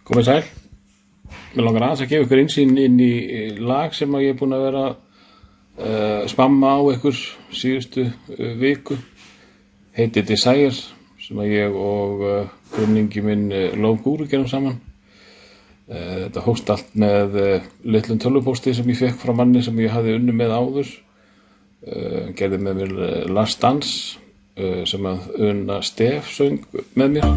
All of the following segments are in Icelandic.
Komið sæl. Mér langar aðeins að gefa ykkur innsýn inn í lag sem ég er búinn að vera spamma á ykkur síðustu viku. Heitir Desire, sem að ég og kunningi minn Love Guru gerum saman. Þetta hóst allt með litlum tölvupósti sem ég fekk frá manni sem ég hafði unnið með áður. Gerði með mér Last Dance sem að Una Stef söng með mér.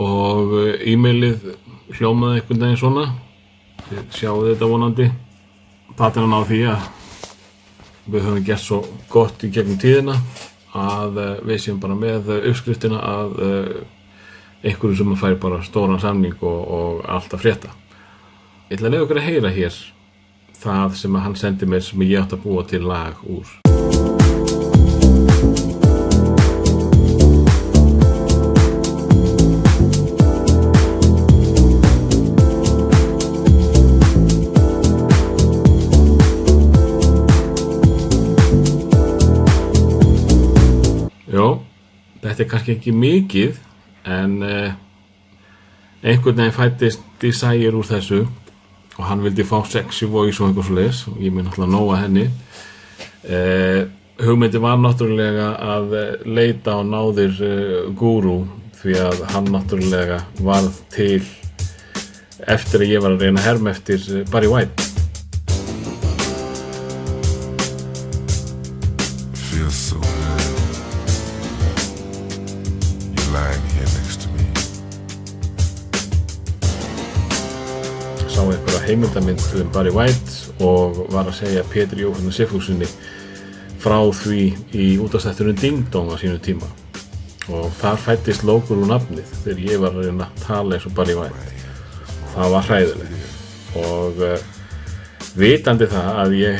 Og e-mailið hljómaði einhvern veginn svona. Þið sjáu þetta vonandi. Patrinan á því að við höfum gert svo gott í gegnum tíðina að við séum bara með uppskriftina að einhverju sem fær bara stóran samning og allt að frétta. Ég ætla að leyfa ykkur að heyra hér það sem hann sendi mér sem ég átti að búa til lag úr. Þetta kannski ekki mikið, en einhvern veginn fæddist Desire úr þessu og hann vildi fá sexy voice og eitthvað svoleiðis og ég mun náttúrulega nóga henni. Hugmyndi var náttúrulega að leita á náðir Guru því að hann náttúrulega varð til eftir að ég var að reyna að herma eftir Barry White. Sá einhverja heimildamynd Barry White og var að segja Pétri Jóhanni Sigfússyni frá því í útvarpsþættinum Ding Dong á sínu tíma og þar fæddist Love Guru nafnið þegar ég var að reyna að tala eins og Barry White. Það var hræðilegt og vitandi það að ég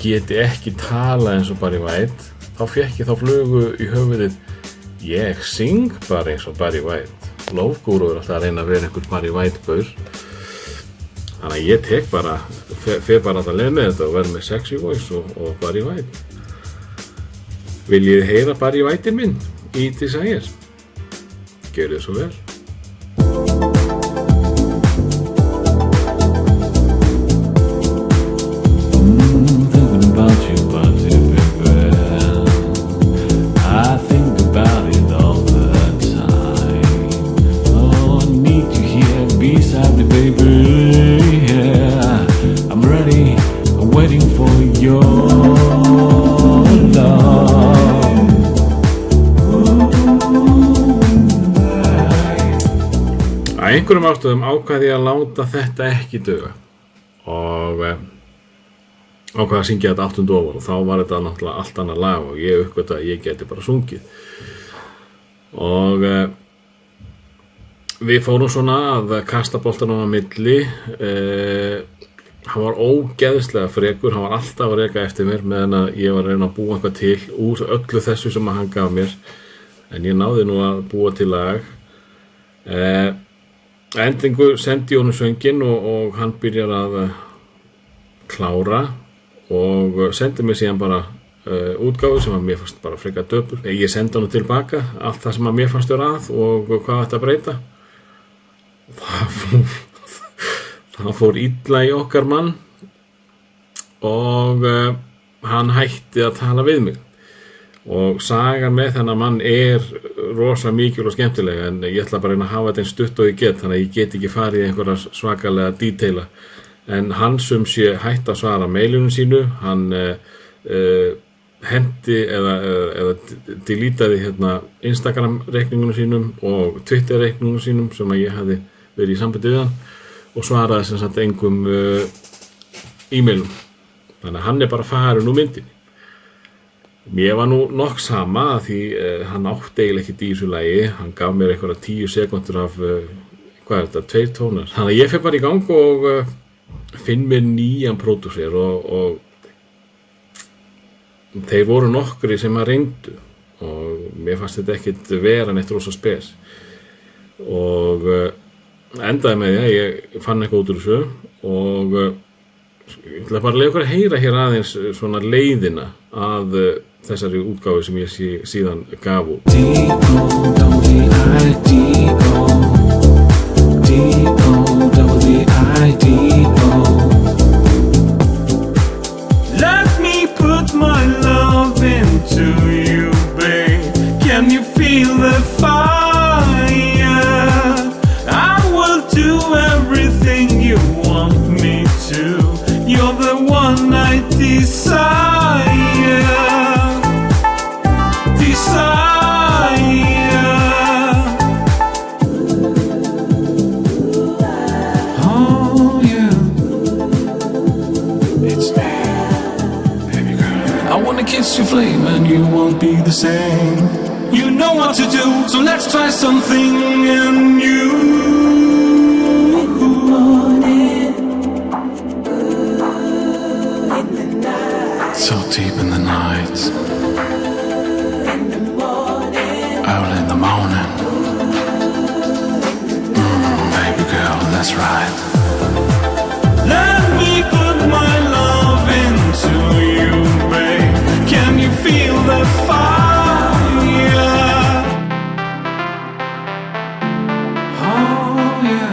geti ekki tala eins og Barry White þá fékk ég þá flugu í höfuðið ég syng bara eins og Barry White. Love Guru alltaf að reyna að vera einhver Barry White gaur. Þannig að ég tek bara, fer bara alltaf leið með þetta og verð með sexy voice og Barry White. Viljið heyra Barry Whiteinn minn í Desire? Gjörið svo vel. Af einhverjum ástæðum ákvað ég að láta þetta ekki duga og ákvað að syngja þetta 8. ofan og þá var þetta náttúrulega allt annað lag og ég uppgötvaði að ég geti bara sungið og við fórum svona að kasta boltanum á milli. Hann var ógeðslega frekur, hann var alltaf að reka eftir mér meðan að ég var að reyna að búa eitthvað til úr öllu þessu sem hann gaf mér en ég náði nú að búa til lag. Endingu sendi ég honum sönginn og hann byrjar að klára og sendi mér síðan bara útgáfu sem að mér fannst bara frekar döpur. Ég sendi honum tilbaka allt það sem að mér fannst vera að og hvað ætti að breyta. Það fór illa í okkar mann og hann hætti að tala við mig. Og sagan með þennan mann rosa mikil og skemmtileg en ég ætla bara að hafa þetta eins stutt og ég get þannig að ég get ekki farið í einhverja svakalega díteila en hann sem sé hætti að svara mailunum sínu hann hendi eða deletaði Instagram reikningunum sínum og Twitter reikningunum sínum sem að ég hafði verið í sambandi við hann og svaraði sem sagt engum e-mailum þannig að hann bara farin úr myndinni. Mér var nú nokk sama að því hann átti eiginlega ekkert í þessu lagi, hann gaf mér einhverja 10 sekúndur af, hvað er þetta, 2 tónar. Þannig að ég fer bara í gang og finn mér nýjan pródúser og þeir voru nokkri sem að reyndu og mér fannst þetta ekkit vera neitt rosa spes og endaði með því að ég fann eitthvað út úr þessu og ég ætla bara að leyfa ykkur að heyra hér aðeins svona leiðina að þessari útgáfu sem ég síðan gaf út. Let me put my love into you, babe. Can you feel the fire? I will do everything you want me to. You're the one I desire. Oh yeah, it's me, baby girl. I wanna kiss your flame and you won't be the same. You know what to do, so let's try something new. So deep in the night, early in the morning. Baby girl, that's right. Let me put my love into you, babe. Can you feel the fire? Oh yeah,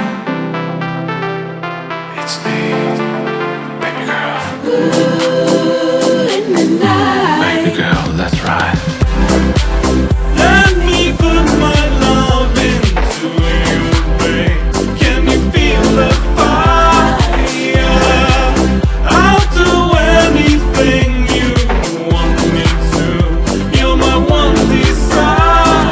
it's me, baby girl. Baby girl, that's right. Let me put my love into you, babe. Can you feel the fire? I'll do anything you want me to. You're my one desire.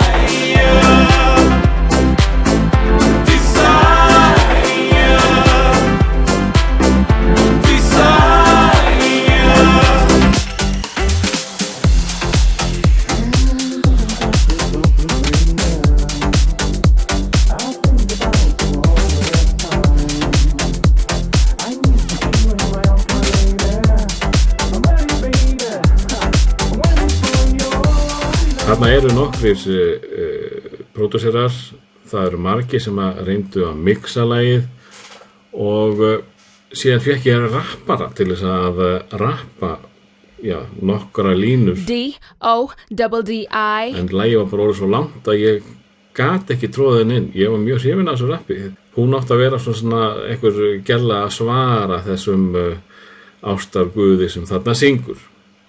Þarna eru nokkrir pródúserar, það eru margir sem að reyndu að mixa lagið og síðan fékk ég rappara til þess að rappa nokkra línur D-O-double-D-I en lagið var bara orðið svo langt að ég gat ekki tróðið inn. Ég var mjög hrifinn af þessu rappi. Hún átti að vera svona einhver gælla að svara þessum ástarguði sem þarna syngur.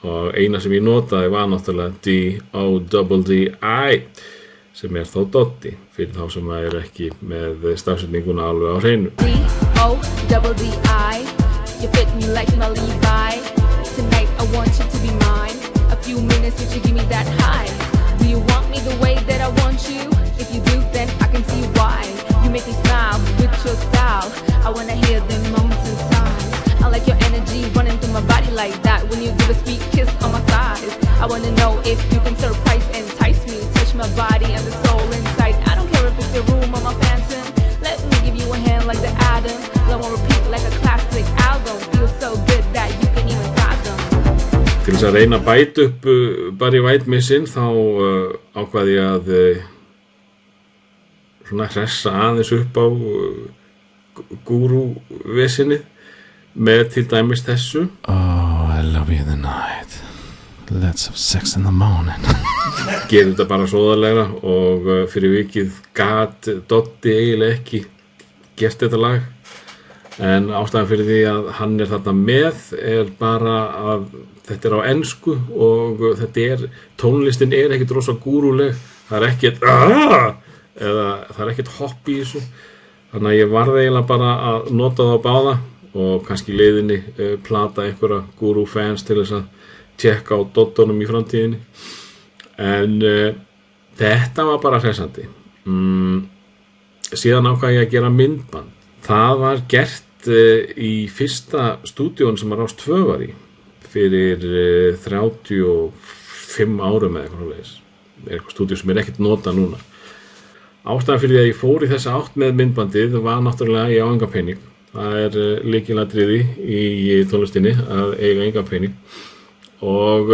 Og eina sem ég notaði var náttúrulega D-O-double-D-I sem þó Doddi fyrir þá sem eru ekki með stafsetninguna alveg á hreinu. D-O-double-D-I You fit me like my Levi Tonight I want you to be mine A few minutes would you give me that high Do you want me the way that I want you? If you do then I can see why You make me smile with your style I wanna hear them moments inside I like your energy running through my body like that When you give a sweet kiss on my thighs I wanna know if you can surprise and entice me Touch my body and the soul inside I don't care if it's your room or my phantom Let me give you a hand like the Adam Let me repeat like a classic album Feels so good that you can even fathom Til þess að reyna að bæta upp Barry White missinn þá ákvaði ég að svona hressa aðeins upp á gúrúvesinið með til dæmis þessu Oh, I love you the night Let's have sex in the morning Gerði þetta bara sóðarlegra og fyrir vikið gat Doddi eiginlega ekki gert þetta lag en ástæðan fyrir því að hann þarna með bara að þetta á ensku og tónlistin ekkert rosa gúruleg það ekkert eða það ekkert hopp í þessu þannig að ég varð eiginlega bara að nota það á báða og kannski leiðinni plata einhverja gúrú-fans til þess að tjekka á Doddonum í framtíðinni en þetta var bara hressandi síðan ákvað ég að gera myndband það var gert í fyrsta stúdíón sem Rás 2 var í fyrir 35 árum eða eitthvað stúdíó sem ekkert nota núna ástæðan fyrir því að ég fór í þessa átt með myndbandið var náttúrulega ég á enga pening það lykilatriði í tónlistinni að eiga enga pening og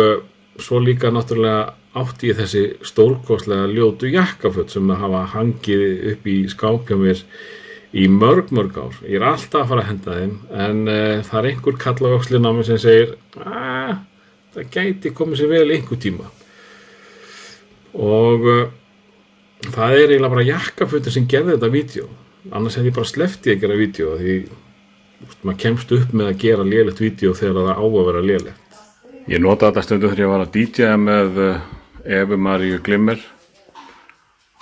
svo líka náttúrulega átti ég þessi stórkostlega ljótu jakkaföt sem hafa hangið upp í skáp hjá mér í mörg ár. Ég alltaf að fara að henda þeim, en það einhver kall á öxlinn á mig sem segir það gæti komið sér vel einhver tíma. Og það eiginlega bara jakkafötin sem gerði þetta vídeó. Annars hefði ég bara sleppt í að gera vídeó, því maður kemst upp með að gera lélegt vídeó þegar það á að vera lélegt. Ég nota þetta stundum þegar ég var að DJ með Evu Maríu Glimmer,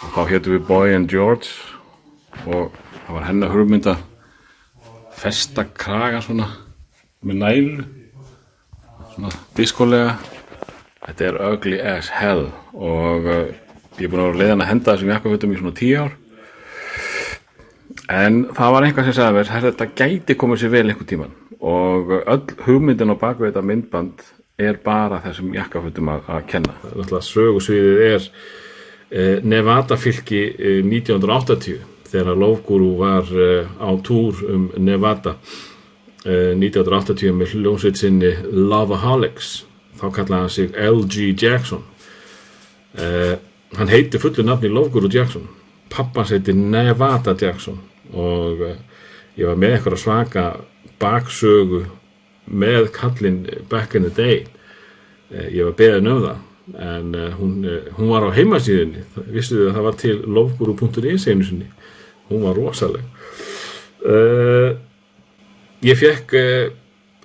og þá hétum við Boy and George, og það var hennar hugmynd að festa kraga svona með nælu, svona diskolega. Þetta ugly as hell, og ég búinn að vera leiðan að henda þessum jakkafötum í svona 10 ár. En það var einhvað sem sagði mér, þetta gæti komið sér vel einhvern tímann, og öll hugmyndin á bakvið þetta myndband bara þessum jakkafötum að kenna. Náttúrulega sögusviðið Nevada fylki 1980, þegar Love Guru var á túr Nevada 1980 með hljómsveit sinni Loveaholics. Þá kallaði hann sig L.G. Jackson. Hann heiti fullu nafni Love Guru Jackson. Pappans heiti Nevada Jackson, og ég var með einhverja svaka baksögu með kallinn back in the day. Ég var beðinn það, en hún var á heimasíðunni. Vissuð þið að það var til loveguru.is einu sinni. Hún var rosaleg. Ég fékk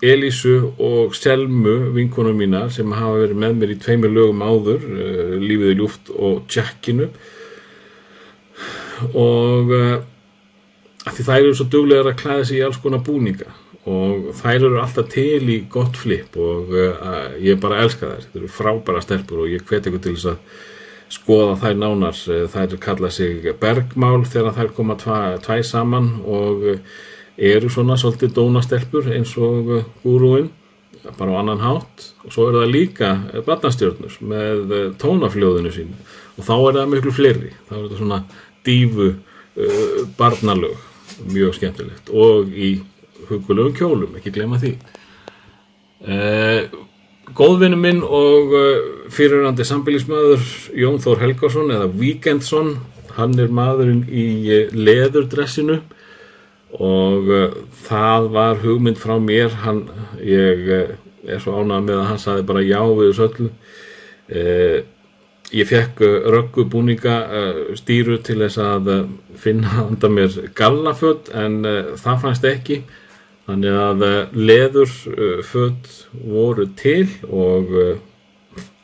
Elísu og Selmu, vinkonum mínar, sem hafa verið með mér í 2 lögum áður, Lífið er ljúft og Jackinu. Og af því þær eru svo duglegar að klæða sig í alls konar búninga, og þær eru alltaf til í gott flip, og ég bara elska þær. Þetta eru frábæra stelpur, og ég hvet ykkur til þess að skoða þær nánar. Þær kalla sig bergmál þegar þær koma tvær saman, og eru svona svolítið dónastelpur eins og gúrúin, bara á annan hátt. Og svo eru það líka barnastjörnur með tónafljóðinu sínu, og þá það miklu fleiri. Þá þetta svona dífu barnalög, mjög skemmtilegt, og í huggulegum kjólum, ekki gleyma því. Góðvinur minn og fyrirrandi sambýlismaður Jón Þór Helgason, eða Víkendsson, hann maðurinn í leðurdressinu, og það var hugmynd frá mér. Ég svo ánægður með að hann sagði bara já við þessu öllu. Ég fekk Röggu búninga stýru til þess að finna handa mér gallaföt, en það fannst ekki. Þannig að leðurföt voru til, og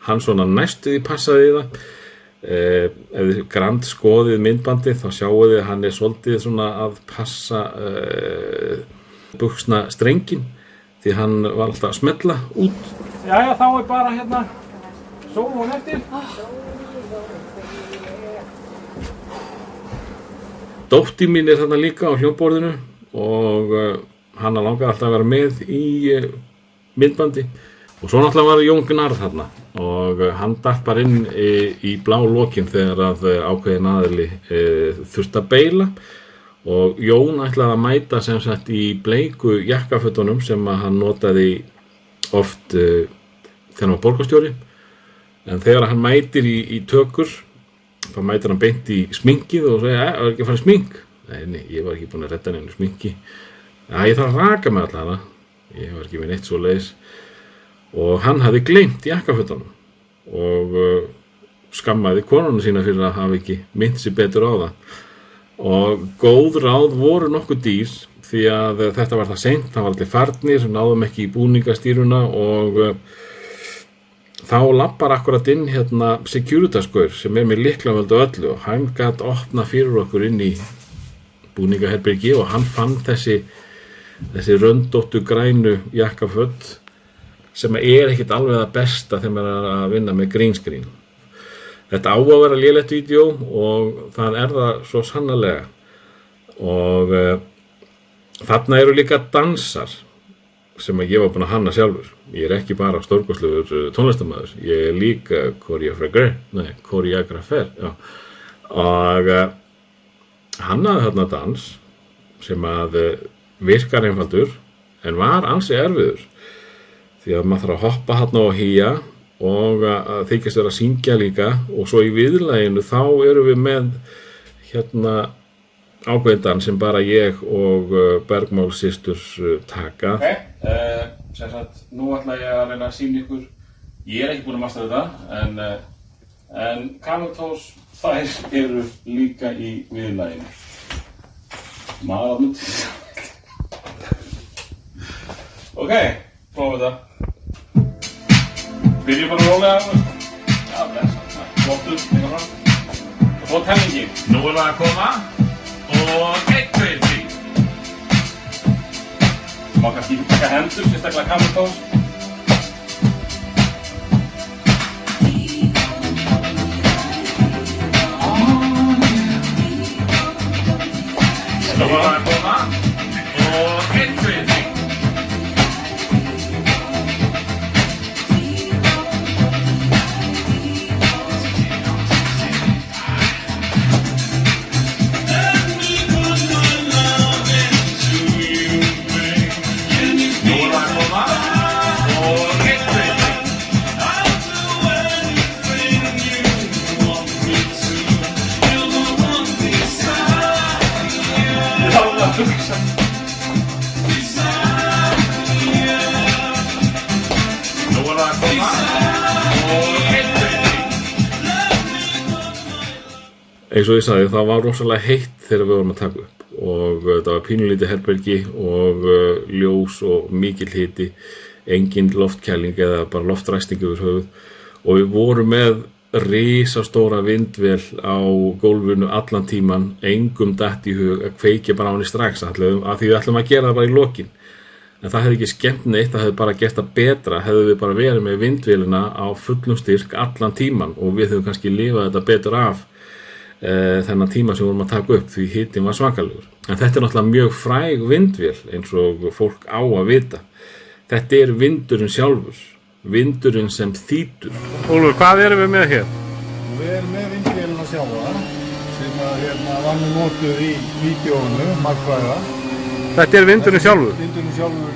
hann svona næstuði passaði í það. Ef þið grand skoðið myndbandið, þá sjáuð þið hann svolítið svona að passa buxna strengin, því hann var alltaf að smella út. Jæja, þá bara hérna sólón eftir. Dóttir mín þarna líka á hljómborðinu, og hann langaði alltaf að vera með í myndbandi. Og svo náttúrulega var Jón Gnarr þarna, og hann datt bara inn í blá lokin þegar að ákveðin aðili þurfti að beila, og Jón ætlaði að mæta sem sagt í bleiku jakkafötunum sem að hann notaði oft þegar hann var borgarstjóri. En þegar hann mætir í tökur, þá mætir hann beint í sminkið og segir, var ekki að fara í smink? Nei, ég var ekki búinn að redda neinu sminki. Já, ég þarf að raka mig allavega. Ég var ekki með neitt svoleiðis. Og hann hafði gleymt jakkafötunum, og skammaði konuna sína fyrir að hafa ekki minnt sig betur á það. Og góð ráð voru nokkuð dýr, því að þetta var það seint, það var allir farnir sem náðum ekki í búningastýruna, og þá lappar akkurat inn hérna Securitas-gaur sem með lyklavöld og öllu, og hann gat opna fyrir okkur inn í búningaherbergi, og hann fann þessi röndóttu grænu jakkaföt sem ekkert alveg það besta þegar maður að vinna með green screen. Þetta á að vera lélegt vídeó, og það það svo sannarlega. Og þarna eru líka dansar sem ég var búinn að hanna sjálfur. Ég ekki bara stórkostlegur tónlistarmaður, ég líka koreografer. Og hannaði þarna dans sem að virkar einfaldur, en var ansi erfiður. Því að maður þarf að hoppa þarna og hía, og að þykjast vera að syngja líka, og svo í viðlaginu þá erum við með hérna ákveðindan sem bara ég og Bergmál systur taka. Sem sagt, nú ætla ég að reyna að sýna ykkur, ég ekki búinn að mastera þetta, en Camel Toes, þær eru líka í viðlaginu. Maður myndi. Ok, prófum þetta. Byrjum bara rólega. Já, blessa. Flottur, eitthvað fram. Og svo tellingin. Nú það að koma. Og 1, 2, 3. Má kannski ekki taka hendur, sérstaklega Camel Toes. Nú það að koma. Og 1, 2, 3. Eins og ég sagði, það var rosalega heitt þegar við vorum að taka upp og það var pínulítið herbergi og ljós og mikill hiti, engin loftkæling eða bara loftræsting yfir höfuð og við vorum með risastóra vindvél á gólfinu allan tíman, engum datt í hug að kveikja bara á henni strax af því við ætlum að gera það bara í lokin. En það hefði ekki skemmt neitt, það hefði bara gert það betra, hefði við bara verið með vindvélina á fullum styrk allan tíman og við höfum kannski lifað þetta betur af þennan tíma sem við vorum að taka upp því hitinn var svakalegur. En þetta náttúrulega mjög fræg vindvél eins og fólk á að vita. Þetta vindurinn sjálfur, vindurinn sem þýtur. Úlfur, hvað erum við með hér? Við erum með vindvélina sjálfa sem var nú notuð í vídeóinu, markfræða. Þetta vindurinn sjálfur? Vindurinn sjálfur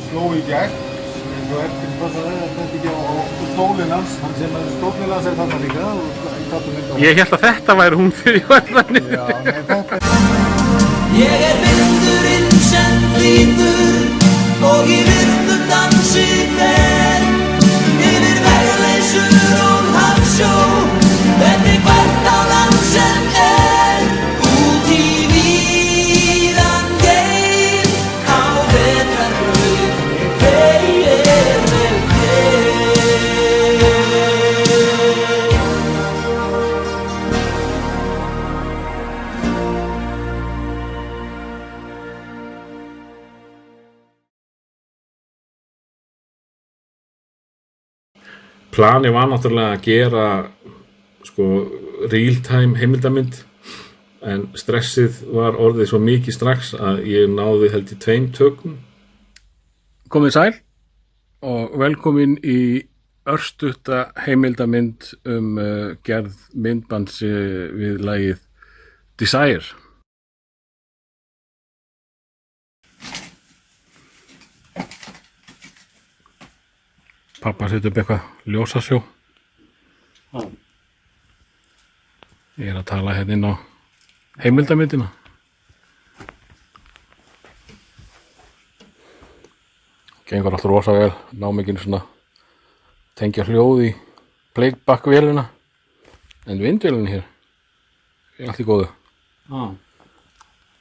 sló í gegn eins og eftir þetta ekki á stólinn hans, hann sem stólinn hans þarna líka og gátum mynd á. Ég hélt að þetta væri hún fyrir hverðanir. Já, nei, þetta Ég vindurinn sem þýtur og í virtum dansi fer yfir vegleysur og hafsjó þetta hvert á land sem út í víðan geim á vetrarbraut ég fer með þér. Planið var náttúrulega að gera real-time heimildamynd en stressið var orðið svo mikið strax að ég náði held í 2 tökum. Komið sæl og velkomin í örstutta heimildamynd gerð myndbands við lagið Desire. Pappa setur upp eitthvað ljósasjó. Ég að tala hérna inn á heimildamyndina. Gengur alltaf rosa vel, ná mikið svona tengja hljóð í playback-vélina. En vindvélina hér allt í góðu.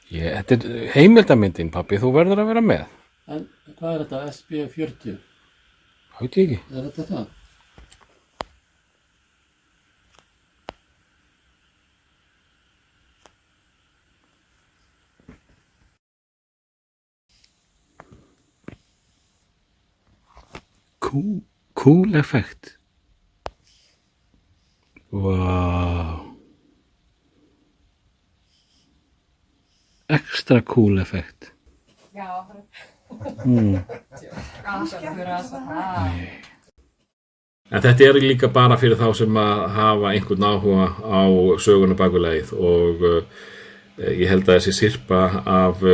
Þetta heimildamyndin, pappi, þú verður að vera með. En hvað þetta, SB40? Það veit ég ekki. Þetta það? Cool effect. Wow. Extra cool effect. Ja, En þetta líka bara fyrir þá sem að hafa einhvern áhuga á söguna bak við lagið og ég held að þessi sirpa af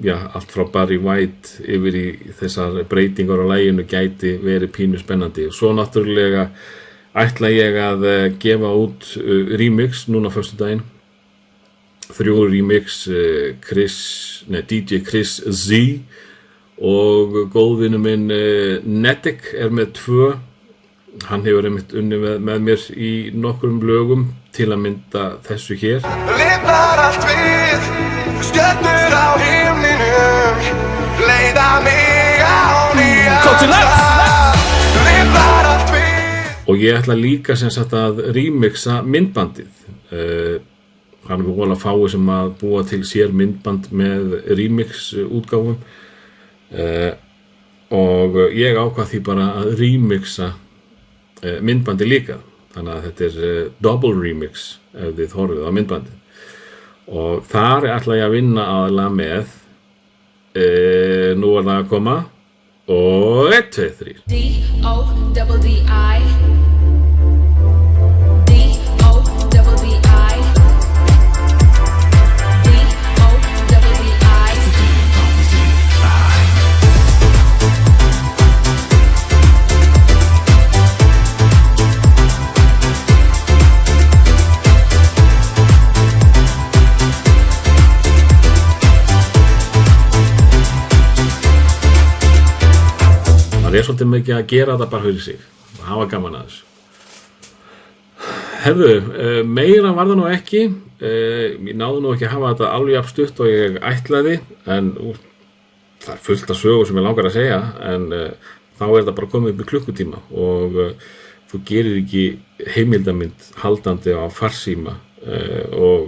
allt frá Barry White yfir í þessar breytingar á laginu gæti verið pínu spennandi. Svo náttúrulega ætla ég að gefa út remix núna föstudaginn. 3 remix DJ Chris Z og góðvinur minn Netic með 2. Hann hefur einmitt unnið með mér í nokkrum lögum til að mynda þessu hér. Lifnar allt við, stjörnur á himninum, leiða mig á nýja. Lifnar allt við. Og ég ætla líka sem sagt að remixa myndbandið. Hann er vola fáið sem að búa til sér myndband með remix útgáfum og ég ákvað því bara að remixa myndbandi líka, þannig að þetta er double remix ef þið horfið á myndbandið og þar ætla ég að vinna aðalega með nú er það að koma og 1, 2, 3 D-O-double-D-I Það er svolítið mikið að gera þetta bara fyrir sig og hafa gaman að þessu. Herðu, meira var það nú ekki. Ég náði nú ekki að hafa þetta alveg jafn stutt og ég ætlaði en það er fullt af sögur sem ég langar að segja en þá er þetta bara komið upp í klukkutíma og þú gerir ekki heimildamynd haldandi á farsíma og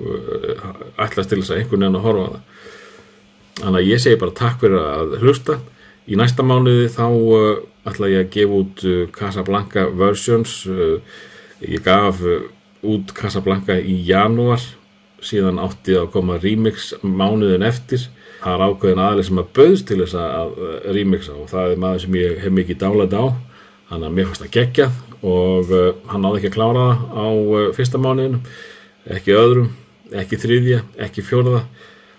ætlast til þess að einhvern veginn að horfa á það. Þannig að ég segi bara takk fyrir að hlusta. Í næsta mánuði þá ætla ég að gefa út Casablanca versions. Ég gaf út Casablanca í janúar, síðan átti að koma remix mánuðin eftir. Það er ákveðin aðili sem að bauðst til þess að remixa og það er maður sem ég hef mikið dálæti á. Þannig að mér fannst það geggjað og hann náði ekki að klára það á fyrsta mánuðinum, ekki öðrum, ekki þriðja, ekki fjórða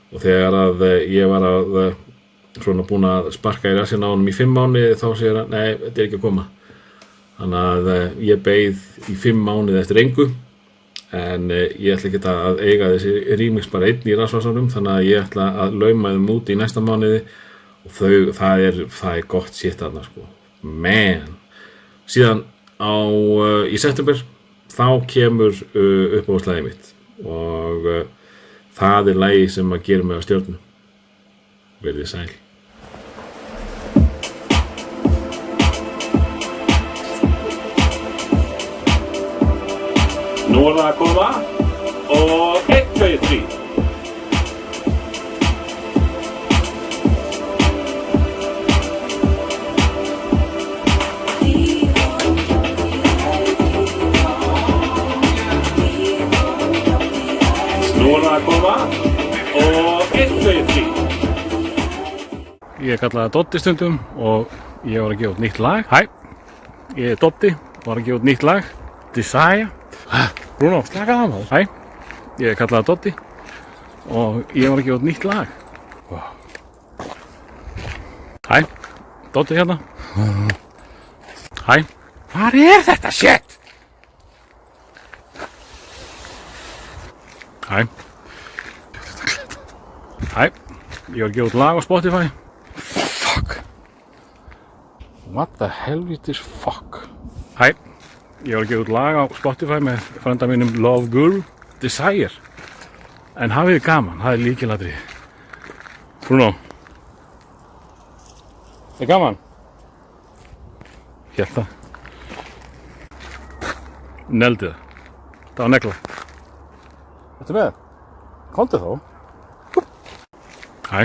og þegar að ég var að svona búin að sparka í rassinn á honum í 5 mánuði þá segir hann, nei, þetta er ekki að koma. Þannig að ég beið í 5 mánuði eftir engu en ég ætla ekki að eiga þessi remix bara einn í rassvasanum þannig að ég ætla að lauma þeim út í næsta mánuði og það er gott shit þarna sko. Man. Síðan í september þá kemur uppáhaldslagið mitt og það er lagið sem að gera mig á stjörnu. Verðið sæl. Nú er það að koma og 1, 2, 3 Nú er það að koma og 1, 2, 3 Ég kallaði Doddi stundum og ég var að gefa út nýtt lag. Hæ, ég er Doddi, var að gefa út nýtt lag. Desire. Bruno, slaka það maður. Hæ, ég kallaði Doddi og ég var að gefa út nýtt lag. Hæ, Doddi hérna. Hæ, hvað er þetta shit? Hæ. Hæ, ég var að gefa út lag á Spotify. Fuck. What the hell is this fuck? Hæ, ég var að gefa út lag á Spotify með frænda mínum Love Guru, Desire. En hafið gaman, það er lykilatriði. Bruno. Er gaman? Hélt það. Neldi það. Það var negla. Þetta með? Komdu þá. Hæ.